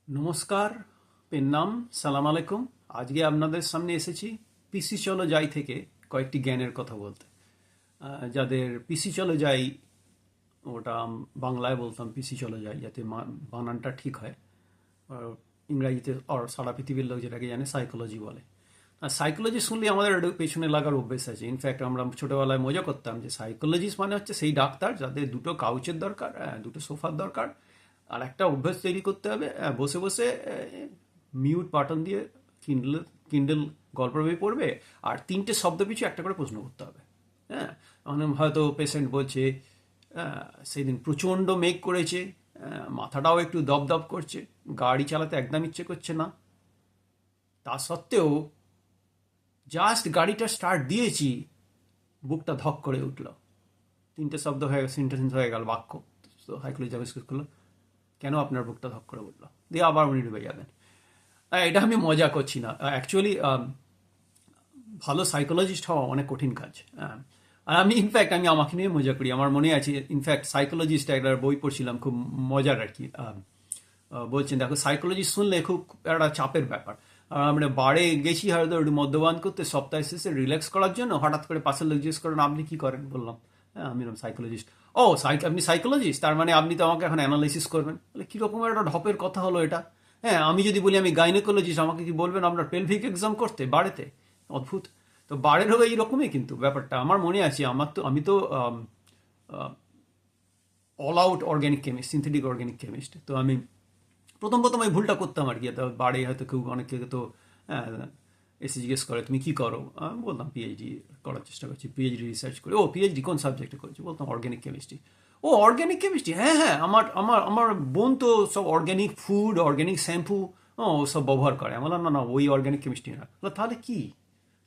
নমস্কার, পেন্নাম, সালাম আলাইকুম। আজকে আপনাদের সামনে এসেছি পিসি চলো যাই থেকে কয়েকটি জ্ঞানের কথা বলতে। যাদের পিসি চলো যাই, ওটা বাংলায় বলতাম পিসি চলো যাই, যাতে বানানটা ঠিক হয়। আর ইংরাজিতে সারা পৃথিবীর লোক যেটাকে জানে সাইকোলজি বলে। আর সাইকোলজি শুনলে আমাদের একটু পেছনে লাগার অভ্যেস আছে। ইনফ্যাক্ট আমরা ছোটোবেলায় মজা করতাম যে সাইকোলজিস্ট মানে হচ্ছে সেই ডাক্তার যাদের দুটো কাউচের দরকার, দুটো সোফার দরকার, আর একটা অভ্যাস তৈরি করতে হবে বসে বসে মিউট বাটন দিয়ে কিন্ডল কিন্ডল গল্প বই পড়বে, আর তিনটে শব্দ পিছু একটা করে প্রশ্ন করতে হবে। হ্যাঁ, মানে হয়তো পেশেন্ট বলছে সেদিন প্রচণ্ড মেঘ করেছে, মাথাটাও একটু দপদপ করছে, গাড়ি চালাতে একদম ইচ্ছে করছে না, তা সত্ত্বেও জাস্ট গাড়িটা স্টার্ট দিয়েছি, বুকটা ধক করে উঠলো। তিনটে শব্দ হয়ে গেল, সেন্টেন্স হয়ে গেল, বাক্য। তো সাইকোলজি জিজ্ঞেস করলো, কেন আপনার বুকটা ধক করে উঠলো? দিয়ে আবার উনি ডুবে যাবেন। এটা আমি মজা করছি না, অ্যাকচুয়ালি ভালো সাইকোলজিস্ট হওয়া অনেক কঠিন কাজ। আর আমি ইনফ্যাক্ট আমাকে নিয়ে মজা করি। আমার মনে আছে ইনফ্যাক্ট সাইকোলজিস্ট একটা বই পড়ছিলাম, খুব মজার আর কি। বলছেন দেখো, সাইকোলজি শুনলে খুব একটা চাপের ব্যাপার। আমরা বারে গেছি হয়তো একটু মদ্যপান করতে সপ্তাহে শেষে রিল্যাক্স করার জন্য, হঠাৎ করে পাশের লোক জিজ্ঞেস করেন আপনি কি করেন, বললাম হ্যাঁ আমি সাইকোলজিস্ট। ও আপনি সাইকোলজিস্ট, তার মানে আপনি তো আমাকে এখন অ্যানালাইসিস করবেন। বলে কীরকম একটা ঢপের কথা হলো এটা। হ্যাঁ, আমি যদি বলি আমি গাইনোকোলজিস্ট, আমাকে কি বলবেন আপনার পেলভিক এক্সাম করতে বাড়িতে? অদ্ভুত। তো বাড়িরও এইরকমই কিন্তু ব্যাপারটা। আমার মনে আছে, আমি তো all out organic chemist, synthetic organic chemist. তো আমি প্রথম প্রথম এই ভুলটা করতাম আর কি। তো বাড়ি হয়তো কেউ অনেকে তো এসে জিজ্ঞেস করে তুমি কি করো, আমি বলতাম পিএইচডি করার চেষ্টা করছি, পিএইচডি রিসার্চ করি। ও পিএইচডি কোন সাবজেক্টে করছি? বলতাম অর্গ্যানিক কেমিস্ট্রি। ও অর্গ্যানিক কেমিস্ট্রি, হ্যাঁ হ্যাঁ, আমার আমার আমার বোন তো সব অর্গ্যানিক ফুড, অর্গ্যানিক শ্যাম্পু ও সব ব্যবহার করে। আমি বললাম না না, ওই অর্গ্যানিক কেমিস্ট্রি না। তাহলে কি?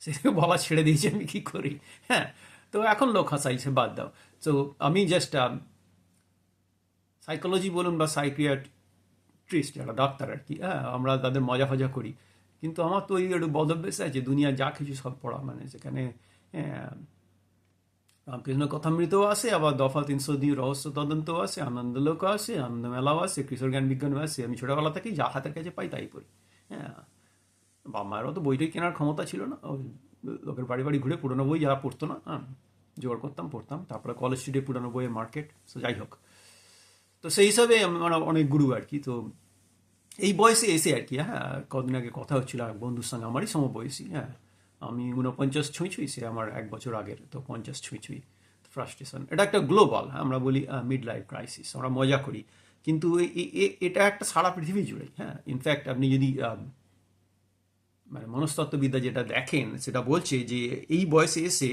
সেটাকে বলা ছেড়ে দিয়েছি, আমি কি করি। হ্যাঁ, তো এখন লোক হাসাইছে, বাদ দাও। তো আমি জাস্ট সাইকোলজি বলুন বা সাইকিয়াট্রিস্ট, যারা ডাক্তার আর কি, হ্যাঁ আমরা তাদের মজা ফজা করি। কিন্তু আমার তো ওই একটু বদভ্যাস আছে, দুনিয়া যা কিছু সব পড়া, মানে সেখানে রামকৃষ্ণ কথামৃতও আছে, আবার দফা ৩০২ রহস্য তদন্তও আছে, আনন্দলোকও আছে, আনন্দ মেলাও আছে, কিশোর জ্ঞান বিজ্ঞানও আছে। আমি ছোটোবেলা থেকেই যা হাতের কাছে পাই তাই পড়ি। হ্যাঁ, বাবা মায়েরও তো বইটাই কেনার ক্ষমতা ছিল না। ওই লোকের বাড়ি বাড়ি ঘুরে পুরোনো বই যারা পড়তো না, জোগাড় করতাম, পড়তাম। তারপরে কলেজ স্ট্রিটে পুরোনো বইয়ের মার্কেট। তো যাই হোক, তো সেই হিসাবে মানে অনেক গুরু আর কি। তো এই বয়সে এসে আর কি, হ্যাঁ কদিন আগে কথা হচ্ছিল এক বন্ধুর সঙ্গে, আমারই সমবয়সী। হ্যাঁ, আমি 49 ছুঁই ছুঁই, সে আমার 1 বছর আগের, তো 50 ছুঁই ছুঁই। ফ্রাস্ট্রেশন, এটা একটা গ্লোবাল, আমরা বলি মিড লাইফ ক্রাইসিস, আমরা মজা করি। কিন্তু এটা একটা সারা পৃথিবী জুড়ে। হ্যাঁ, ইনফ্যাক্ট আপনি যদি মানে মনস্তত্ত্ববিদ্যা যেটা দেখেন, সেটা বলছে যে এই বয়সে এসে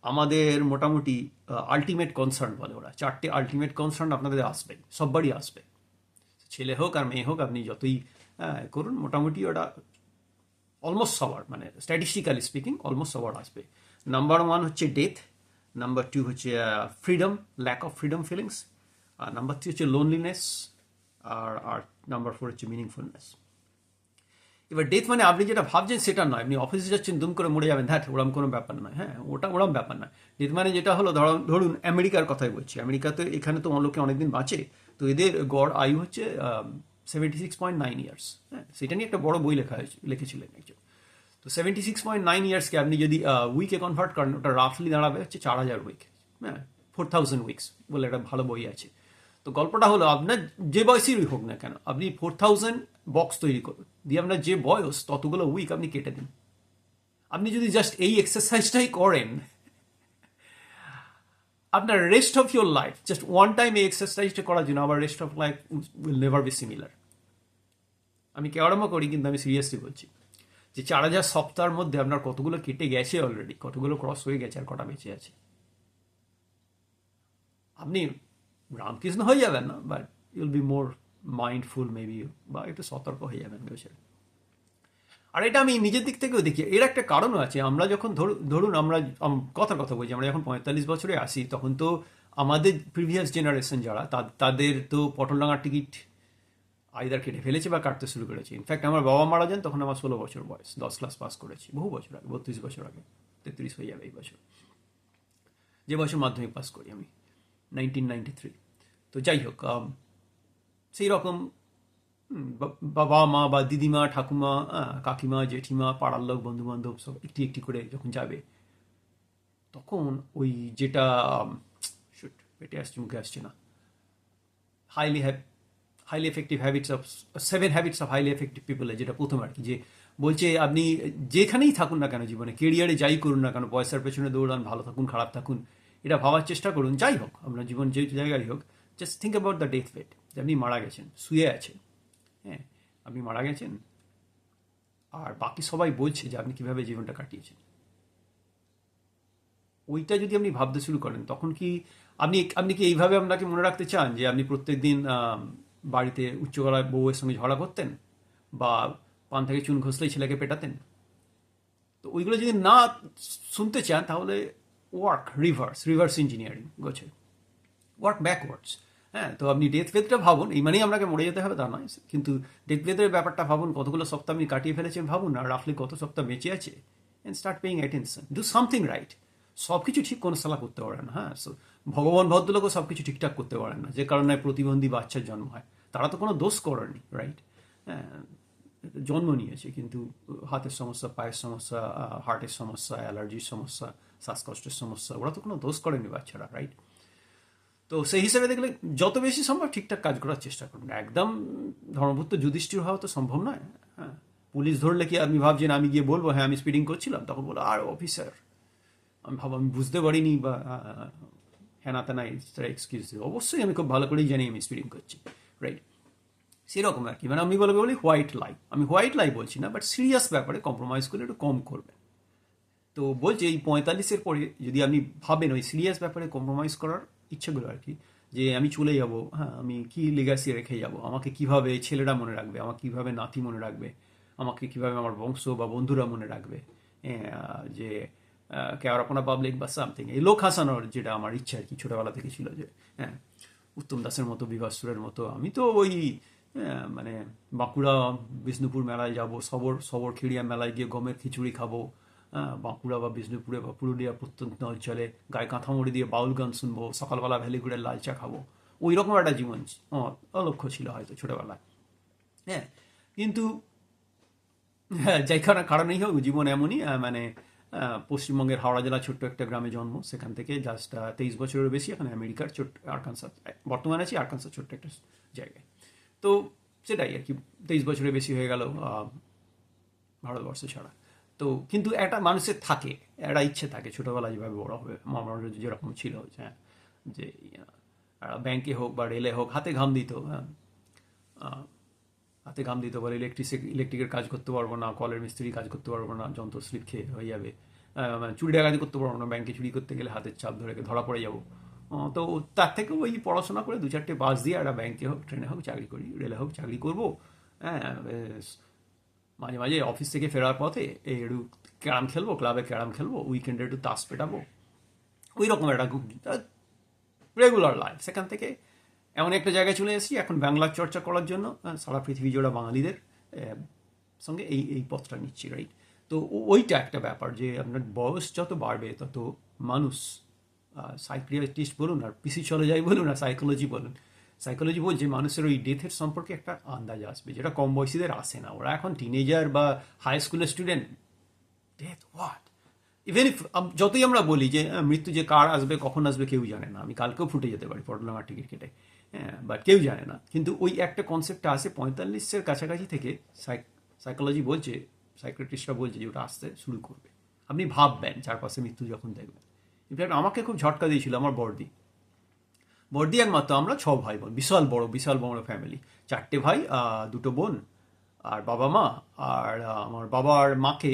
আমাদের মোটামুটি আলটিমেট কনসার্ন বলে ওরা, 4টে আলটিমেট কনসার্ন আপনাদের আসবে, সববারই আসবে। ছেলে হোক আর মেয়ে হোক, আপনি যতই করুন, মোটামুটি ওটা অলমোস্ট সবার, মানে স্ট্যাটিস্টিক্যালি স্পিকিং অলমোস্ট সবার আসবে। নাম্বার 1 হচ্ছে ডেথ, নাম্বার 2 হচ্ছে freedom, lack of freedom feelings, আর নাম্বার 3 হচ্ছে লোনলিনেস, আর আর নাম্বার 4 হচ্ছে মিনিংফুলনেস। এবার ডেথ মানে আপনি যেটা ভাবছেন সেটা নয়, আপনি অফিসে যাচ্ছেন দুম করে মরে যাবেন, ধ্যাট ওরম কোনো ব্যাপার নয়। হ্যাঁ, ওটা ওরম ব্যাপার নয়। ডেথ মানে যেটা হলো, ধরুন আমেরিকার কথাই বলছি, আমেরিকাতে এখানে তো লোকে অনেকদিন বাঁচে। তো এদের গড় আয়ু হচ্ছে 76.9 ইয়ার্স। হ্যাঁ, সেটা নিয়ে একটা বড় বই লিখেছিলেন একজন। তো 76.9 ইয়ার্সকে আপনি যদি উইকে কনভার্ট করেন, ওটা রাফলি দাঁড়াবে হচ্ছে 4,000 উইক। হ্যাঁ, 4,000 উইকস বলে একটা ভালো বই আছে। তো গল্পটা হলো, আপনার যে বয়সেরই হোক না কেন, আপনি 4,000 বক্স তৈরি করুন, দিয়ে আপনার যে বয়স ততগুলো উইক আপনি কেটে দিন। আপনি যদি জাস্ট এই এক্সারসাইজটাই করেন, আপনার rest of your life, just one time এই এক্সারসাইজটা করার জন্য, আবার rest of life will never be similar. আমি কেমন করি, কিন্তু আমি সিরিয়াসলি বলছি যে 4,000 সপ্তাহের মধ্যে আপনার কতগুলো কেটে গেছে অলরেডি, কতগুলো ক্রস হয়ে গেছে, আর কটা বেঁচে আছে। আপনি রামকৃষ্ণ হয়ে যাবেন না, but you'll be more mindful maybe, বা একটু সতর্ক হয়ে যাবেন বসে। আর এটা আমি নিজের দিক থেকেও দেখি, এর একটা কারণও আছে। আমরা যখন ধরুন আমরা কথার কথা বলছি, আমরা যখন 45 বছরে আসি, তখন তো আমাদের প্রিভিয়াস জেনারেশন যারা, তাদের তো পটলডাঙ্গার টিকিট আইদার কেটে ফেলেছে বা কাটতে শুরু করেছে। ইনফ্যাক্ট আমার বাবা মারা যান তখন আমার 16 বছর বয়স, 10 ক্লাস পাস করেছি বহু বছর আগে, 32 বছর আগে, 33 হয়ে যাবে এই বছর, যে বছর মাধ্যমিক পাস করি আমি, 1993। তো যাই হোক, সেই রকম বাবা মা বা দিদিমা ঠাকুমা কাকিমা জেঠিমা পাড়ার লোক বন্ধু বান্ধব সব একটি একটি করে যখন যাবে, তখন ওই যেটা শুট পেটে আসছে মুখে আসছে না, highly highly effective habits of 7 habits of highly effective পিপলের যেটা প্রথম আর কি, যে বলছে আপনি যেখানেই থাকুন না কেন জীবনে, কেরিয়ারে যাই করুন না কেন, পয়সার পেছনে দৌড়ান, ভালো থাকুন খারাপ থাকুন, এটা ভাবার চেষ্টা করুন, যাই হোক আপনার জীবন যে জায়গায় হোক, just think about the death fate, যে আপনি মারা গেছেন, শুয়ে আছেন, হ্যাঁ আপনি মারা গেছেন, আর বাকি সবাই বলছে যে আপনি কীভাবে জীবনটা কাটিয়েছেন। ওইটা যদি আপনি ভাবতে শুরু করেন, তখন কি আপনি আপনি কি এইভাবে আপনাকে মনে রাখতে চান যে আপনি প্রত্যেক দিন বাড়িতে উচ্চ গলায় বউয়ের সঙ্গে ঝগড়া করতেন, বা পান থেকে চুন ঘষলেই ছেলেকে পেটাতেন? তো ওইগুলো যদি না শুনতে চান, তাহলে রিভার্স ইঞ্জিনিয়ারিং গোছে, ওয়ার্ক ব্যাকওয়ার্ডস। হ্যাঁ, তো আপনি ডেথ ফেথটা ভাবুন, এই মানেই আপনাকে মরে যেতে হবে তা নয়, কিন্তু ডেথ ফেথের ব্যাপারটা ভাবুন, কতগুলো সপ্তাহ আপনি কাটিয়ে ফেলেছেন ভাবুন, আর রাফলি কত সপ্তাহ বেঁচে আছে, and start paying attention, do something right. সব কিছু ঠিক কোনো সালা করতে পারেন না, হ্যাঁ, ভগবান ভদ্রলোকও সব কিছু ঠিকঠাক করতে পারেন না, যে কারণে প্রতিবন্ধী বাচ্চার জন্ম হয়, তারা তো কোনো দোষ করেনি, রাইট? হ্যাঁ, জন্ম নিয়েছে, কিন্তু হাতের সমস্যা, পায়ের সমস্যা, হার্টের সমস্যা, অ্যালার্জির সমস্যা, শ্বাসকষ্টের সমস্যা, ওরা তো কোনো দোষ করেনি বাচ্চারা, রাইট? তো সেই হিসেবে দেখলে যত বেশি সম্ভব ঠিকঠাক কাজ করার চেষ্টা করুন, একদম ধর্মভূত যুধিষ্ঠির হওয়া তো সম্ভব নয়। হ্যাঁ, পুলিশ ধরলে কি আপনি ভাবছেন আমি গিয়ে বলবো হ্যাঁ আমি স্পিডিং করছিলাম, তখন বলো আর অফিসার আমি আমি বুঝতে পারিনি, বা হ্যানা তেনা এক্সকিউজ দিই, অবশ্যই আমি খুব ভালো করেই জানি আমি স্পিডিং করছি, রাইট? সেরকম আর কি, মানে আমি বলি হোয়াইট লাই, আমি হোয়াইট লাই বলছি না, বাট সিরিয়াস ব্যাপারে কম্প্রোমাইজ করলে একটু কম করবেন। তো বলছি এই 45-এর পরে যদি আপনি ভাবেন ওই সিরিয়াস ব্যাপারে কম্প্রোমাইজ করার ইচ্ছেগুলো আর কি, যে আমি চলে যাব, হ্যাঁ আমি কি লেগাসি রেখে যাব, আমাকে কিভাবে ছেলেরা মনে রাখবে, আমাকে কিভাবে নাতি মনে রাখবে, আমাকে কিভাবে আমার বংশ বা বন্ধুরা মনে রাখবে, যে কেওড়াপোনা পাবলিক বা সামথিং, এই লোক হাসানোর যেটা আমার ইচ্ছা আর কি ছোটোবেলা থেকে ছিল, যে হ্যাঁ উত্তম দাসের মতো, বিভাসুরের মতো আমি তো ওই মানে বাঁকুড়া বিষ্ণুপুর মেলায় যাব, সবর খেড়িয়া মেলায় গিয়ে গমের খিচুড়ি খাবো, বাঁকুড়া বা বিষ্ণুপুরে বা পুরুলিয়া প্রত্যন্ত অঞ্চলে গায়ে কাঁথা মুড়ি দিয়ে বাউল গান শুনবো, সকালবেলা ভ্যালিগুড়ের লাল চা খাবো, ওই রকম একটা জীবন অলক্ষ্য ছিল হয়তো ছোটোবেলায়। হ্যাঁ, কিন্তু হ্যাঁ যাই কারণেই হোক জীবন এমনই, মানে পশ্চিমবঙ্গের হাওড়া জেলা ছোট্ট একটা গ্রামে জন্ম, সেখান থেকে জাস্ট 23 বছরের বেশি এখানে আমেরিকার ছোট্ট আরকানসাস, বর্তমানে আছি আরকানসাস ছোট্ট একটা জায়গায়। তো সেটাই আর কি, 23 বছরের বেশি হয়ে গেল ভারতবর্ষ ছাড়া। তো কিন্তু একটা মানুষের থাকে, একটা ইচ্ছে থাকে ছোটোবেলায় যেভাবে বড় হবে, আমার যেরকম ছিল, হ্যাঁ যে ব্যাংকে হোক বা রেলে হোক হাতে ঘাম দিত, হ্যাঁ হাতে ঘাম দিতে বলে ইলেকট্রিকের কাজ করতে পারবো না, কলের মিস্ত্রি কাজ করতে পারবো না, যন্ত্র স্লিপ খেয়ে হয়ে যাবে, মানে চুরি ডাকাতি করতে পারবো না, ব্যাংকে চুরি করতে গেলে হাতের চাপ ধরে ধরা পড়ে যাবো। তো তার থেকে ওই পড়াশোনা করে 2-4টে বাস দিয়ে একটা ব্যাংকে হোক ট্রেনে হোক চাকরি করি, রেলে হোক চাকরি করবো, হ্যাঁ মাঝে মাঝে অফিস থেকে ফেরার পথে এই একটু ক্যারাম খেলবো, ক্লাবে ক্যারাম খেলবো, উইকেন্ডে একটু তাস পেটাবো, ওই রকম একটা রেগুলার লাইফ। সেখান থেকে এমন একটা জায়গায় চলে এসেছি এখন বাংলার চর্চা করার জন্য, সারা পৃথিবী জোড়া বাঙালিদের সঙ্গে এই এই পথটা নিচ্ছি, রাইট? তো ওইটা একটা ব্যাপার, যে আপনার বয়স যত বাড়বে তত মানুষ, সাইকিয়াট্রিস্ট বলুন আর পিসি চলে যাই বলুন আর সাইকোলজি বলছে মানুষের ওই ডেথের সম্পর্কে একটা আন্দাজ আসবে, যেটা কম বয়সীদের আসে না, ওরা এখন টিনেজার বা হাই স্কুলের student, death what, even if যতই আমরা বলি যে মৃত্যু যে কার আসবে কখন আসবে কেউ জানে না, আমি কালকেও ফুটে যেতে পারি পটলামার টিকিট কেটে, হ্যাঁ বাট কেউ জানে না, কিন্তু ওই একটা কনসেপ্টটা আসে 45-এর কাছাকাছি থেকে, সাইকোলজি বলছে, সাইকিয়াট্রিস্টরা বলছে যে ওটা আসতে শুরু করবে, আপনি ভাববেন চারপাশে মৃত্যু যখন দেখবেন। ইনফ্যাক্ট আমাকে খুব ঝটকা দিয়েছিল আমার বড়দি, বড়দি একমাত্র, আমরা 6 ভাই বোন, বিশাল বড় ফ্যামিলি, 4টে ভাই, 2টো বোন, আর বাবা মা, আর আমার বাবার মাকে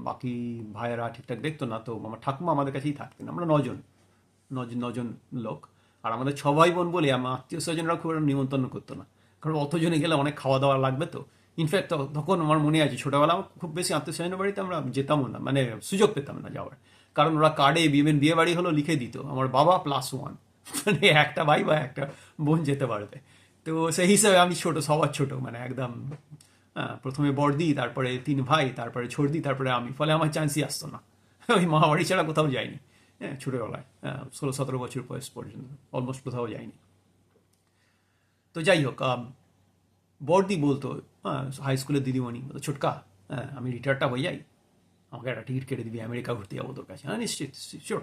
বাকি ভাইয়েরা ঠিকঠাক দেখতো না, তো আমার ঠাকুমা আমাদের কাছেই থাকতেন, আমরা 9জন লোক, আর আমাদের 6 ভাই বোন বলে আমার আত্মীয় স্বজনরা খুব একটা নিমন্ত্রণ করতো না, কারণ অতজনে গেলে অনেক খাওয়া দাওয়া লাগবে, তো ইনফ্যাক্ট তখন আমার মনে আছে ছোটোবেলা খুব বেশি আত্মীয় স্বজনের বাড়িতে আমরা যেতামও না, মানে সুযোগ পেতাম না যাওয়ার, কারণ ওরা কার্ডে বিয়ে বাড়ি হলো লিখে দিত আমার বাবা +1, মানে একটা ভাই বা একটা বোন যেতে পারবে। তো সেই হিসাবে আমি সবার ছোট, মানে একদম প্রথমে বড়দি, তারপরে 3 ভাই, তারপরে ছোটদি, তারপরে আমি, ফলে আমার চান্সই আসতো না, ওই মামাবাড়ি ছাড়া কোথাও যাইনি, হ্যাঁ ছোটোবেলায় 16-17 বছর বয়স পর্যন্ত অলমোস্ট কোথাও যাইনি। তো যাই হোক, বর্দি বলতো, হ্যাঁ, হাই স্কুলের দিদিমণি বলতো, ছোটকা, হ্যাঁ, আমি রিটায়ারটা হয়ে যাই, আমাকে একটা টিকিট কেটে দিবি, আমেরিকা ঘুরতে যাবো তোর কাছে। হ্যাঁ, নিশ্চিত, শিওর।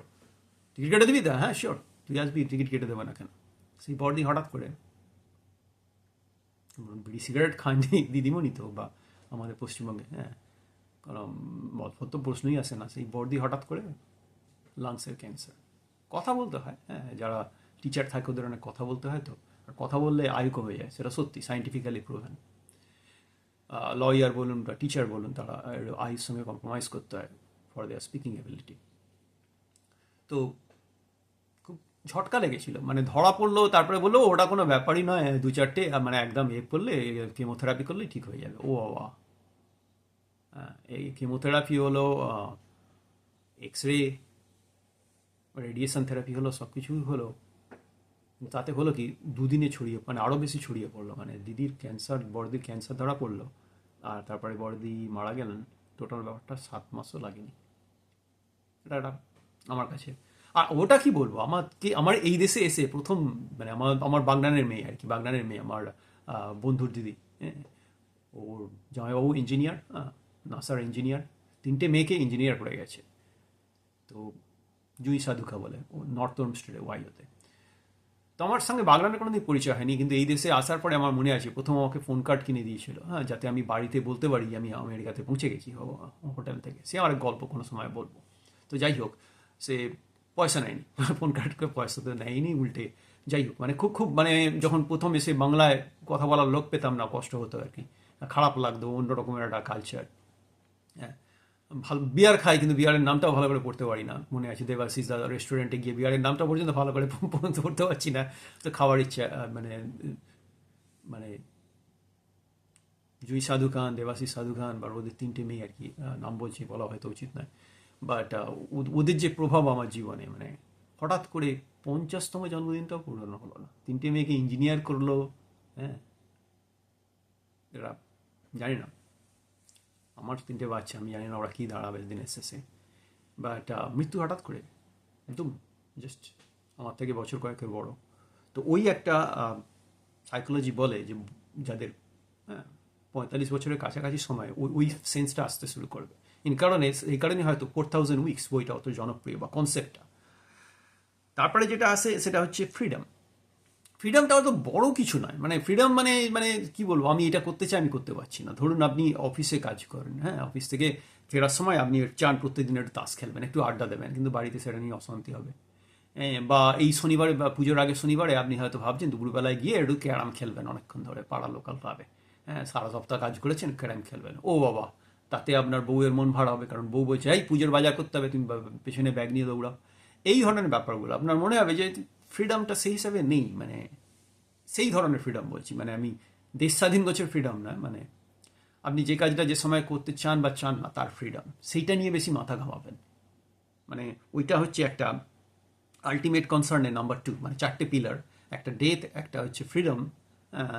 টিকিট কেটে দিবি তো? হ্যাঁ, শিওর, তুই আসবি, টিকিট কেটে দেবো না কেন? সেই বর্দি হঠাৎ করে, বিড়ি সিগারেট খাননি দিদিমণি তো, বা আমাদের পশ্চিমবঙ্গে, হ্যাঁ, কারণ মতফত তো প্রশ্নই আসে না, সেই বর্দি হঠাৎ করে লাংসের ক্যান্সার। কথা বলতে হয়, হ্যাঁ, যারা টিচার থাকে ওদের অনেক কথা বলতে হয় তো, আর কথা বললে আয়ু কমে যায়, সেটা সত্যি, সাইন্টিফিক্যালি প্রুভেন। লয়ার বলুন বা টিচার বলুন, তারা আয়ুর সঙ্গে কম্প্রোমাইজ করতে হয় ফর দেয়ার স্পিকিং এবিলিটি। তো খুব ঝটকা লেগেছিল, মানে ধরা পড়লো, তারপরে বললো ওটা কোনো ব্যাপারই নয়, দু চারটে মানে একদম করলে, কেমোথেরাপি করলেই ঠিক হয়ে যাবে। ও বাবা! এই কেমোথেরাপি হলো, এক্স রে, রেডিয়েশন থেরাপি হলো, সব কিছুই হলো, তাতে হলো কি, দুদিনে ছড়িয়ে, মানে আরও বেশি ছড়িয়ে পড়লো, মানে দিদির ক্যান্সার, বড়দির ক্যান্সার ধরা পড়লো, আর তারপরে বড়দি মারা গেলেন। টোটাল ব্যাপারটা 7 মাসও লাগেনি। এটা একটা আমার কাছে, আর ওটা কি বলবো, আমার এই দেশে এসে প্রথম, মানে আমার আমার বাগনানের মেয়ে আর কি, বাগনানের মেয়ে, আমার বন্ধুর দিদি, হ্যাঁ, ওর জামাইবাবু ইঞ্জিনিয়ার, নাসার ইঞ্জিনিয়ার, 3টে মেয়েকে ইঞ্জিনিয়ার করে গেছে। তো জুই সাধুকা বলে, ও নর্থ স্টেটে ওয়াইওতে। তো আমার সঙ্গে বাগনানের কোনোদিন পরিচয় হয়নি, কিন্তু এই দেশে আসার পরে আমার মনে আছে প্রথম আমাকে ফোন কার্ড কিনে দিয়েছিল, হ্যাঁ, যাতে আমি বাড়িতে বলতে পারি আমি আমেরিকাতে পৌঁছে গেছি হোটেল থেকে। সে আমার এক গল্প কোনো সময় বলবো। তো যাই হোক, সে পয়সা নেয়নি, ফোন কার্ডকে পয়সা তো নেয়নি, উল্টে, যাই হোক, মানে খুব খুব, মানে যখন প্রথম এসে বাংলায় কথা বলার লোক পেতাম না, কষ্ট হতো আর কি, খারাপ লাগতো, অন্য রকমের একটা কালচার। হ্যাঁ, ভালো বিয়ার খাই, কিন্তু বিয়ারের নামটাও ভালো করে পড়তে পারি না। মনে আছে দেবাশিস দাদা রেস্টুরেন্টে গিয়ে বিয়ারের নামটা পর্যন্ত ভালো করে পড়তে পারছি না। তো খাওয়ার ইচ্ছা, মানে মানে জুই সাধু খান, দেবাশিস সাধু খান, বা ওদের 3টে মেয়ে আর কি, নাম বলছি, বলা হয়তো উচিত নয়, বাট ওদের যে প্রভাব আমার জীবনে, মানে হঠাৎ করে 50তম জন্মদিনটাও পূরণ হলো না, 3টে মেয়েকে ইঞ্জিনিয়ার করলো, হ্যাঁ, এরা, জানি না, আমার 3টে বাচ্চা, আমি জানি না ওরা কী দাঁড়াবে দিনের শেষে, বাট মৃত্যু হঠাৎ করে, একদম জাস্ট আমার থেকে বছর কয়েকের বড়। তো ওই একটা সাইকোলজি বলে যে যাদের, হ্যাঁ, 45 বছরের কাছাকাছি সময় ওই ওই সেন্সটা আসতে শুরু করবে। এই কারণে হয়তো 4000 উইকস বইটা অত জনপ্রিয়, বা কনসেপ্টটা। তারপরে যেটা আসে সেটা হচ্ছে ফ্রিডম। ফ্রিডমটা অত বড় কিছু নয়, মানে ফ্রিডম মানে, মানে কি বলবো, আমি এটা করতে চাই, আমি করতে পারছি না। ধরুন আপনি অফিসে কাজ করেন, হ্যাঁ, অফিস থেকে ফেরার সময় আপনি চান প্রত্যেকদিন একটু তাস খেলবেন, একটু আড্ডা দেবেন, কিন্তু বাড়িতে সেটা নিয়ে অশান্তি হবে। হ্যাঁ, বা এই শনিবারে বা পুজোর আগে শনিবারে আপনি হয়তো ভাবছেন দুপুরবেলায় গিয়ে একটু ক্যারাম খেলবেন অনেকক্ষণ ধরে, পাড়া লোকাল ক্লাবে, হ্যাঁ, সারা সপ্তাহ কাজ করেছেন, ক্যারাম খেলবেন। ও বাবা! তাতে আপনার বউয়ের মন ভাড়া হবে, কারণ বউ বলছে, এই পুজোর বাজার করতে হবে, তুমি পেছনে ব্যাগ নিয়ে দৌড়াও। এই ধরনের ব্যাপারগুলো আপনার মনে হবে যে ফ্রিডমটা সেই হিসাবে নেই, মানে সেই ধরনের ফ্রিডম বলছি, মানে আমি দেশ স্বাধীন গোছের ফ্রিডম না, মানে আপনি যে কাজটা যে সময় করতে চান বা চান না তার ফ্রিডম, সেইটা নিয়ে বেশি মাথা ঘামাবেন। মানে ওইটা হচ্ছে একটা আলটিমেট কনসার্নের নাম্বার 2, মানে 4টে পিলার, একটা ডেথ, একটা হচ্ছে ফ্রিডম,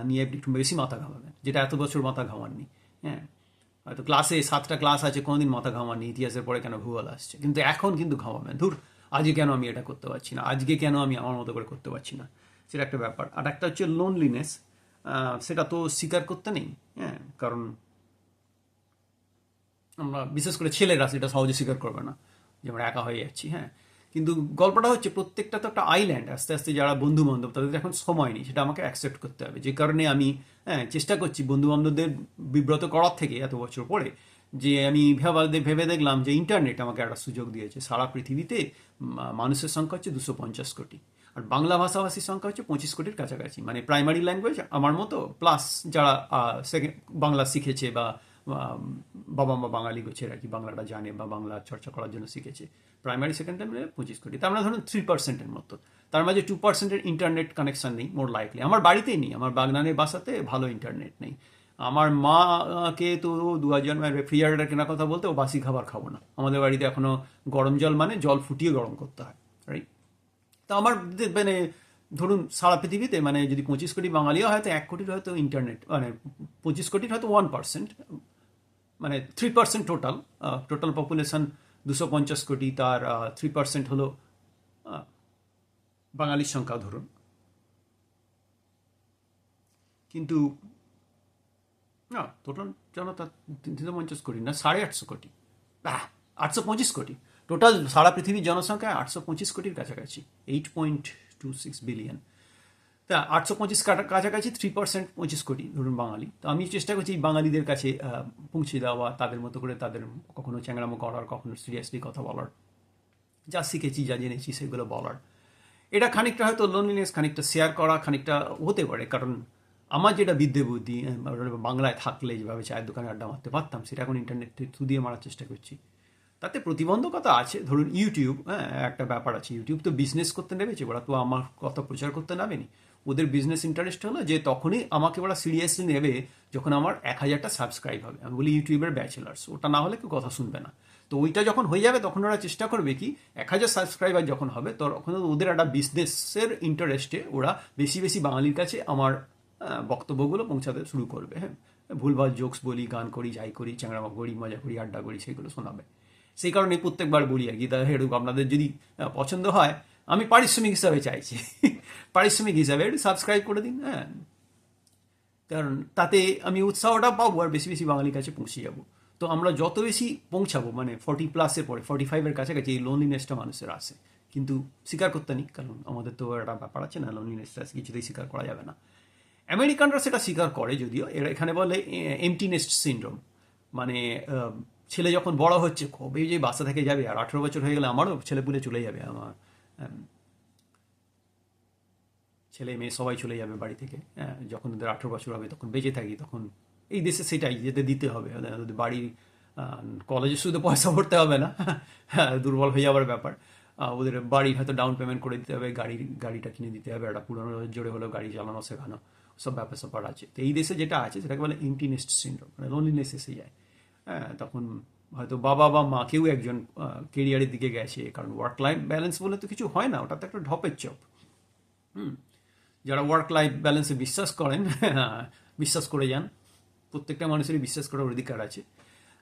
নিয়ে আপনি একটু বেশি মাথা ঘামাবেন, যেটা এত বছর মাথা ঘামাননি। হ্যাঁ, হয়তো ক্লাসে 7টা ক্লাস আছে, কোনোদিন মাথা ঘামাননি, ইতিহাসের পরে কেন ভূগোল আসছে, কিন্তু এখন কিন্তু ঘামাবেন। ধুর, আজকে কেন আমি এটা করতে পারছি না, আজকে কেন আমি আমার মতো করে করতে পারছি না, সেটা একটা ব্যাপার। আর একটা হচ্ছে লোনলিনেস, সেটা তো স্বীকার করতে নেই, হ্যাঁ, কারণ আমরা বিশেষ করে ছেলেরা সেটা সহজে স্বীকার করবে না যে আমরা একা হয়ে যাচ্ছি, হ্যাঁ। কিন্তু গল্পটা হচ্ছে প্রত্যেকটা তো একটা আইল্যান্ড, আস্তে আস্তে যারা বন্ধু বান্ধব তাদের এখন সময় নেই, সেটা আমাকে অ্যাকসেপ্ট করতে হবে। যে কারণে আমি, হ্যাঁ, চেষ্টা করছি বন্ধু বান্ধবদের বিব্রত করার থেকে এত বছর পরে, যে আমি ভেবে দেখলাম যে ইন্টারনেট আমাকে একটা সুযোগ দিয়েছে। সারা পৃথিবীতে মানুষের সংখ্যা হচ্ছে 250 কোটি, আর বাংলা ভাষাভাষীর সংখ্যা হচ্ছে 25 কোটির কাছাকাছি, মানে প্রাইমারি ল্যাঙ্গুয়েজ আমার মতো, প্লাস যারা সেকেন্ড বাংলা শিখেছে, বা বাবা মা বাঙালি গোছের আর কি, বাংলাটা জানে বা বাংলা চর্চা করার জন্য শিখেছে, প্রাইমারি সেকেন্ড মিলে 25 কোটি। তার মানে ধরুন 3%-এর মতো, তার মাঝে 2%-এর ইন্টারনেট কানেকশন নেই, মোর লাইকলি। আমার বাড়িতেই নেই, আমার বাগনানের বাসাতে ভালো ইন্টারনেট নেই। আমার মাকে তো 2000 রেফ্রিজারেটার কেনার কথা বলতে, ও বাসি খাবার খাবো না, আমাদের বাড়িতে এখনো গরম জল মানে জল ফুটিয়ে গরম করতে হয়, রাইট? তো আমার মানে ধরুন সারা পৃথিবীতে, মানে যদি 25 কোটি বাঙালিও হয়তো 1 কোটির হয়তো ইন্টারনেট, মানে 25 কোটির হয়তো 1%, মানে 3% টোটাল, টোটাল পপুলেশন 250 কোটি, তার 3% হলো বাঙালির সংখ্যা ধরুন। কিন্তু না, টোটাল জনতা 350 কোটি না, 850 কোটি, 825 কোটি। টোটাল সারা পৃথিবীর জনসংখ্যা 825 কোটির কাছাকাছি, 8.26 বিলিয়ন। তা 825 কাছাকাছি, 3% 25 কোটি ধরুন বাঙালি। তো আমি চেষ্টা করছি এই বাঙালিদের কাছে পৌঁছে দেওয়া, তাদের মতো করে তাদের কখনো চ্যাংড়ামো করার, কখনো সিরিয়াসলি কথা বলার, যা শিখেছি যা জেনেছি সেগুলো বলার। এটা খানিকটা হয়তো লোনলিনেস, খানিকটা শেয়ার করা, খানিকটা হতে পারে। কারণ আমার যেটা বিদ্যে বুদ্ধি, বাংলায় থাকলে যেভাবে চায়ের দোকানে আড্ডা মারতে পারতাম, সেটা এখন ইন্টারনেট থ্রু দিয়ে মারার চেষ্টা করছি। তাতে প্রতিবন্ধকতা আছে। ধরুন ইউটিউব, একটা ব্যাপার আছে, ইউটিউব তো বিজনেস করতে নেমেছে, ওরা তো আমার কথা প্রচার করতে নামেনি। ওদের বিজনেস ইন্টারেস্ট হলো যে তখনই আমাকে ওরা সিরিয়াসলি নেবে যখন আমার 1000টা সাবস্ক্রাইব হবে। আমি বলি ইউটিউবের ব্যাচেলার্স, ওটা না হলে কেউ কথা শুনবে না। তো ওইটা যখন হয়ে যাবে তখন ওরা চেষ্টা করবে কি, 1000 সাবস্ক্রাইবার যখন হবে তখন ওদের একটা বিজনেসের ইন্টারেস্টে ওরা বেশি বেশি বাঙালির কাছে আমার বক্তব্যগুলো পৌঁছাতে শুরু করবে। হ্যাঁ, ভুলভাল জোকস বলি, গান করি, যাই করি, চ্যাংড়ামা করি, মজা করি, আড্ডা করি, সেগুলো শোনাবে। সেই কারণে প্রত্যেকবার বলি আর কি, হেডুক আপনাদের যদি পছন্দ হয়, আমি পারিশ্রমিক হিসাবে চাইছি পারিশ্রমিক হিসাবে একটু সাবস্ক্রাইব করে দিন। হ্যাঁ, কারণ তাতে আমি উৎসাহটা পাবো আর বেশি বেশি বাঙালির কাছে পৌঁছে যাবো। তো আমরা যত বেশি পৌঁছাবো, মানে 40+-এর পরে, 45-এর কাছাকাছি, এই লোনলিনেসটা মানুষের আসে, কিন্তু স্বীকার করতে নি, কারণ আমাদের তো একটা ব্যাপার আছে না, লোনলিনেসটা কিছুতেই স্বীকার করা যাবে না। আমেরিকানরা সেটা স্বীকার করে যদিও, এরা এখানে বলে এমটি নেস্ট সিনড্রোম। মানে ছেলে যখন বড় হচ্ছে, কবে যে বাসা থেকে যাবে, আর 18 বছর হয়ে গেলে আমারও ছেলেপুলে চলে যাবে, আমার ছেলে মেয়ে সবাই চলে যাবে বাড়ি থেকে। হ্যাঁ, যখন ওদের 18 বছর হবে তখন বেঁচে থাকি, তখন এই দেশে সেটাই যেতে দিতে হবে। ওদের বাড়ি, কলেজে শুধু পয়সা ভরতে হবে না, হ্যাঁ, দুর্বল হয়ে যাওয়ার ব্যাপার। ওদের বাড়ি হয়তো ডাউন পেমেন্ট করে দিতে হবে, গাড়িটা কিনে দিতে হবে, একটা পুরোনো জোরে হলেও গাড়ি চালানো শেখানো, সব ব্যাপার স্যাপার আছে। তো এই দেশে যেটা আছে সেটাকে বলে এমটি নেস্ট সিনড্রোম, মানে লোনলিনেস এসে যায়। হ্যাঁ, তখন হয়তো বাবা বা মা কেউ একজন কেরিয়ারের দিকে গেছে, কারণ ওয়ার্ক লাইফ ব্যালেন্স বলে তো কিছু হয় না, ওটা তো একটা ঢপের চপ। যারা ওয়ার্ক লাইফ ব্যালেন্সে বিশ্বাস করেন, বিশ্বাস করে যান, প্রত্যেকটা মানুষেরই বিশ্বাস করার অধিকার আছে।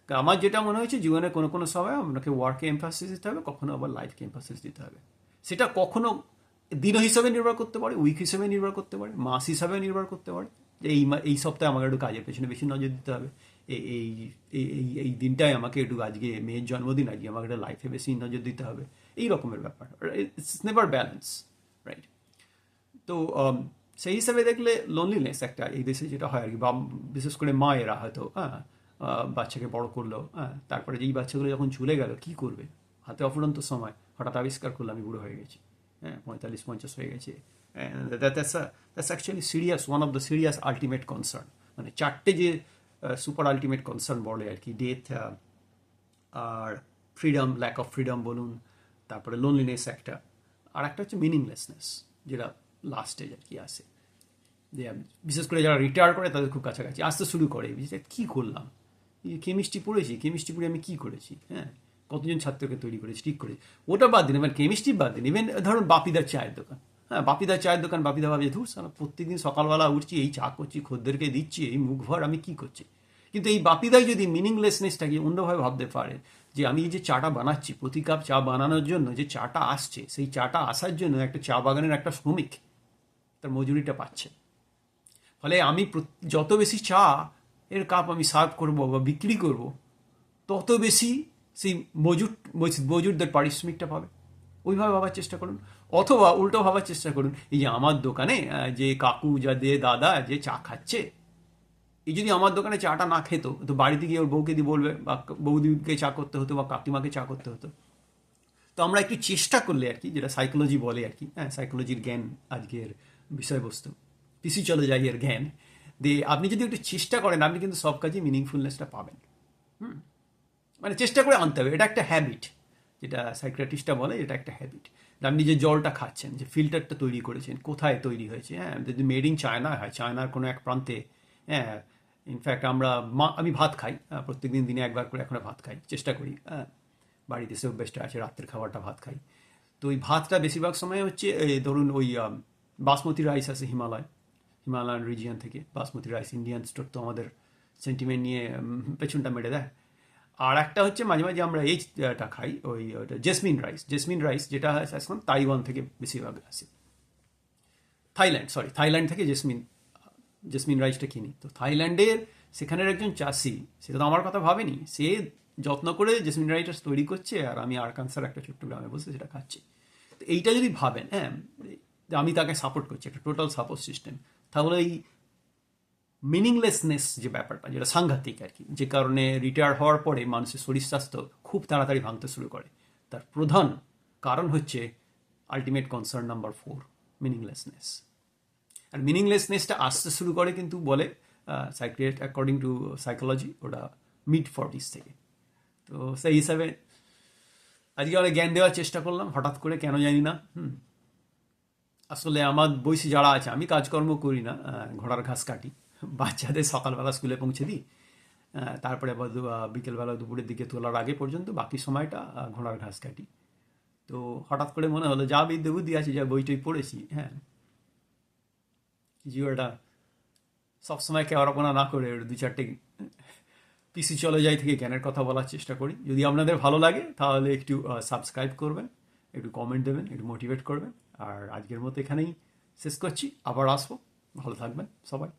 আমার যেটা মনে হয়েছে, জীবনে কোনো কোনো সময় আপনাকে ওয়ার্কে এমফাসিস দিতে হবে, কখনো আবার লাইফকে এমফাসিস দিতে হবে। সেটা কখনো দিন হিসাবে নির্ভর করতে পারে, উইক হিসাবে নির্ভর করতে পারে, মাস হিসাবে নির্ভর করতে পারে, যে এই সপ্তাহে আমাকে একটু কাজের পেছনে বেশি নজর দিতে হবে, এই এই এই এই দিনটায় আমাকে একটু, আজকে মেয়ের জন্মদিন, আজকে আমাকে একটা লাইফে বেশি নজর দিতে হবে, এই রকমের ব্যাপার। It's never balance, right? তো সেই হিসাবে দেখলে লোনলিনেস একটা এই দেশে যেটা হয় আর কি, বা বিশেষ করে মায়েরা হয়তো বাচ্চাকে বড় করলো, তারপরে যেই বাচ্চাগুলো যখন চলে গেল কী করবে, হাতে অফুরন্ত সময়, হঠাৎ আবিষ্কার করলো আমি বুড়ো হয়ে গেছি, 45-50 হয়ে গেছে। That's actually serious, one of the serious ultimate concern. মানে চারটে যে সুপার আলটিমেট কনসার্ন বলে আর কি, ডেথ, আর ফ্রিডম, ল্যাক অফ ফ্রিডম বলুন, তারপরে লোনলিনেস একটা, আর একটা হচ্ছে মিনিংলেসনেস, যেটা লাস্ট স্টেজ আর কি আসে। যে বিশেষ করে যারা রিটায়ার করে তাদের খুব কাছাকাছি আসতে শুরু করে, যে কী করলাম, কেমিস্ট্রি পড়েছি, কেমিস্ট্রি পড়ে আমি কী করেছি, হ্যাঁ, কতজন ছাত্রকে তৈরি করেছি, ঠিক করেছি। ওটা বাদ দিন, এবার কেমিস্ট্রি বাদ দিন, ইভেন ধরুন বাপিদার চায়ের দোকান, হ্যাঁ, বাপিদার চায়ের দোকান, বাপিদা ভাবে ধুর সারা প্রত্যেকদিন সকালবেলা উঠছি, এই চা করছি, খদ্দেরকে দিচ্ছি, এই মুখ ভর আমি কী করছি। কিন্তু এই বাপিদাই যদি মিনিংলেসনেসটাকে অন্যভাবে ভাবতে পারে, যে আমি এই যে চাটা বানাচ্ছি, প্রতি কাপ চা বানানোর জন্য যে চাটা আসছে, সেই চাটা আসার জন্য একটা চা বাগানের একটা শ্রমিক তার মজুরিটা পাচ্ছে। ফলে আমি যত বেশি চা এর কাপ আমি সার্ভ করব বা বিক্রি করব, তত বেশি সেই মজুরদের পারিশ্রমিকটা পাবে। ওইভাবে ভাবার চেষ্টা করুন, অথবা উল্টো ভাবার চেষ্টা করুন, এই যে আমার দোকানে যে কাকু যা দিয়ে দাদা যে চা খাচ্ছে, এই যদি আমার দোকানে চাটা না খেত, তো বাড়িতে গিয়ে ওর বউকে দিয়ে বলবে, বা বৌদিকে চা করতে হতো, বা কাকিমাকে চা করতে হতো। তো আমরা একটু চেষ্টা করলে আর কি, যেটা সাইকোলজি বলে আর কি, হ্যাঁ, সাইকোলজির জ্ঞান আজকের বিষয়বস্তু, পিছু চলে যায় এর জ্ঞান দিয়ে, আপনি যদি একটু চেষ্টা করেন, আপনি কিন্তু সব কাজে মিনিংফুলনেসটা পাবেন। মানে চেষ্টা করে আনতে হবে, এটা একটা হ্যাবিট, যেটা সাইকিয়াট্রিস্টরা বলে, এটা একটা হ্যাবিট। আপনি যে জলটা খাচ্ছেন, যে ফিল্টারটা তৈরি করেছেন, কোথায় তৈরি হয়েছে, হ্যাঁ, যদি মেড ইন চায়না হয়, চায়নার কোনো এক প্রান্তে, হ্যাঁ, ইনফ্যাক্ট আমি ভাত খাই, প্রত্যেকদিন দিনে একবার করে এখন ভাত খাই, চেষ্টা করি, হ্যাঁ, বাড়িতে সে অভ্যেসটা আছে, রাত্রের খাবারটা ভাত খাই। তো ওই ভাতটা বেশিরভাগ সময় হচ্ছে ধরুন ওই বাসমতি রাইস আছে হিমালয়ান রিজিয়ন থেকে, বাসমতি রাইস, ইন্ডিয়ান স্টোর তো আমাদের সেন্টিমেন্ট নিয়ে পেছনটা মেরে দেয়। আর একটা হচ্ছে মাঝে মাঝে আমরা এইটা খাই, ওই জেসমিন রাইস যেটা এখন তাইওয়ান থেকে বেশিরভাগ আসে, থাইল্যান্ড থেকে জেসমিন রাইসটা কিনি। তো থাইল্যান্ডের সেখানের একজন চাষি, সেটা তো আমার কথা ভাবেনি, সে যত্ন করে জেসমিন রাইটার্স তৈরি করছে আর আমি আরকানসার একটা ছোট্ট গ্রামে বসে সেটা খাচ্ছি। তো এইটা যদি ভাবেন, হ্যাঁ, যে আমি তাকে সাপোর্ট করছি, একটা টোটাল সাপোর্ট সিস্টেম, তাহলে এই মিনিংলেসনেস যে ব্যাপারটা, যেটা সাংঘাতিক আর কি, যে কারণে রিটায়ার হওয়ার পরে মানুষের শরীর স্বাস্থ্য খুব তাড়াতাড়ি ভাঙতে শুরু করে, তার প্রধান কারণ হচ্ছে আলটিমেট কনসার্ন নাম্বার 4, মিনিংলেসনেস। আর মিনিংলেসনেসটা আসতে শুরু করে কিন্তু বলে সাইক্রিয়েট অ্যাকর্ডিং টু সাইকোলজি ওটা মিড 40s থেকে। তো সেই হিসাবে আজকে অনেক জ্ঞান দেওয়ার চেষ্টা করলাম, হঠাৎ করে কেন জানি না। আসলে আমার বয়সী যারা আছে, আমি কাজকর্ম করি না, ঘোড়ার ঘাস কাটি, বাচ্চাদের সকালবেলা স্কুলে পৌঁছে দিই, তারপরে আবার বিকেলবেলা দুপুরের দিকে তোলার আগে পর্যন্ত বাকি সময়টা ঘোড়ার ঘাস কাটি। তো হঠাৎ করে মনে হলো যা বিদ্যে বুদ্ধি আছে, যা বইটই পড়েছি, হ্যাঁ, কিছু একটা সবসময় কেওয়ারাপনা না করে দু চারটে পিসি চলে যাই থেকে জ্ঞানের কথা বলার চেষ্টা করি। যদি আপনাদের ভালো লাগে তাহলে একটু সাবস্ক্রাইব করবেন, একটু কমেন্ট দেবেন, একটু মোটিভেট করবেন। আর আজকের মতো এখানেই শেষ করছি, আবার আসবো। ভালো থাকবেন সবাই।